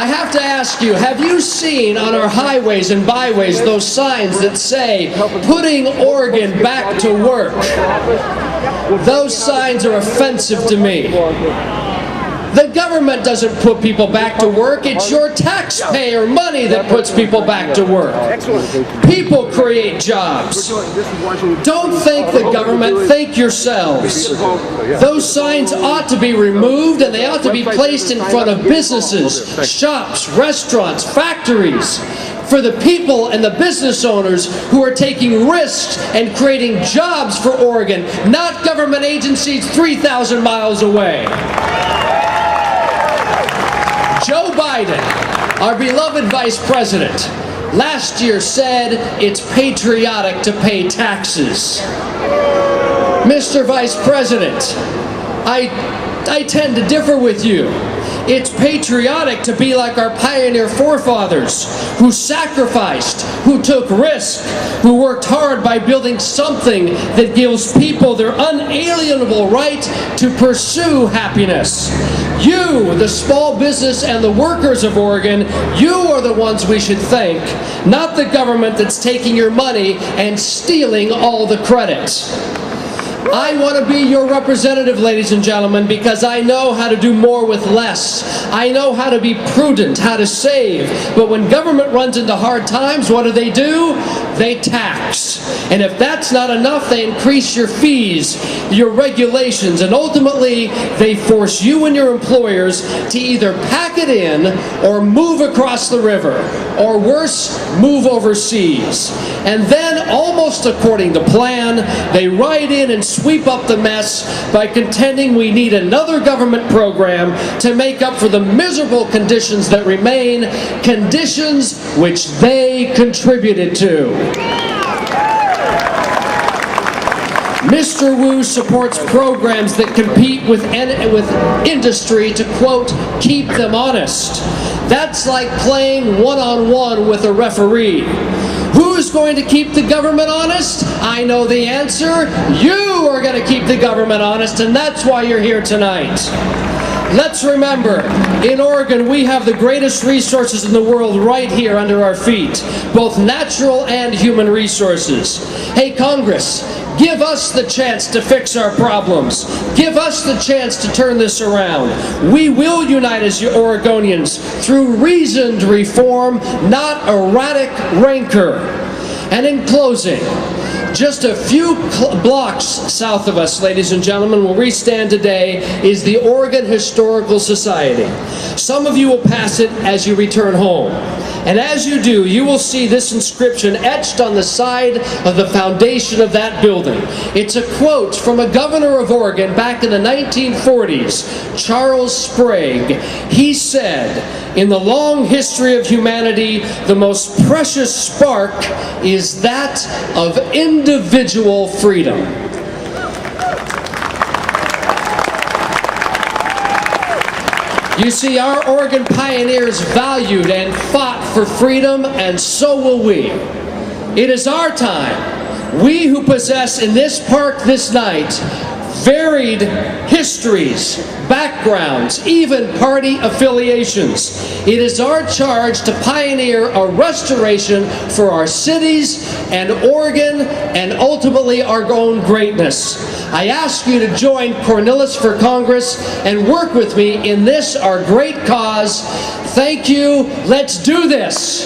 I have to ask you, have you seen on our highways and byways those signs that say, putting Oregon back to work? Those signs are offensive to me. The government doesn't put people back to work. It's your taxpayer money that puts people back to work. People create jobs. Don't thank the government, thank yourselves. Those signs ought to be removed, and they ought to be placed in front of businesses, shops, restaurants, factories, for the people and the business owners who are taking risks and creating jobs for Oregon, not government agencies 3,000 miles away. Joe Biden, our beloved Vice President, last year said it's patriotic to pay taxes. Mr. Vice President, I tend to differ with you. It's patriotic to be like our pioneer forefathers who sacrificed, who took risk, who worked hard by building something that gives people their unalienable right to pursue happiness. You, the small business and the workers of Oregon, you are the ones we should thank, not the government that's taking your money and stealing all the credit. I want to be your representative, ladies and gentlemen, because I know how to do more with less. I know how to be prudent, how to save. But when government runs into hard times, what do? They tax. And if that's not enough, they increase your fees, your regulations, and ultimately they force you and your employers to either pack it in or move across the river, or worse, move overseas. And then, almost according to plan, they ride in and sweep up the mess by contending we need another government program to make up for the miserable conditions that remain, conditions which they contributed to. Mr. Wu supports programs that compete with industry to, quote, keep them honest. That's like playing one-on-one with a referee. Who's going to keep the government honest? I know the answer. You are going to keep the government honest, and that's why you're here tonight. Let's remember, in Oregon, we have the greatest resources in the world right here under our feet, both natural and human resources. Hey, Congress, give us the chance to fix our problems. Give us the chance to turn this around. We will unite as Oregonians through reasoned reform, not erratic rancor. And in closing, just a few blocks south of us, ladies and gentlemen, where we stand today, is the Oregon Historical Society. Some of you will pass it as you return home. And as you do, you will see this inscription etched on the side of the foundation of that building. It's a quote from a governor of Oregon back in the 1940s, Charles Sprague. He said, "In the long history of humanity, the most precious spark is that of individual freedom." You see, our Oregon pioneers valued and fought for freedom, and so will we. It is our time. We who possess in this park this night varied histories, backgrounds, even party affiliations. It is our charge to pioneer a restoration for our cities and Oregon and ultimately our own greatness. I ask you to join Cornilles for Congress and work with me in this, our great cause. Thank you. Let's do this.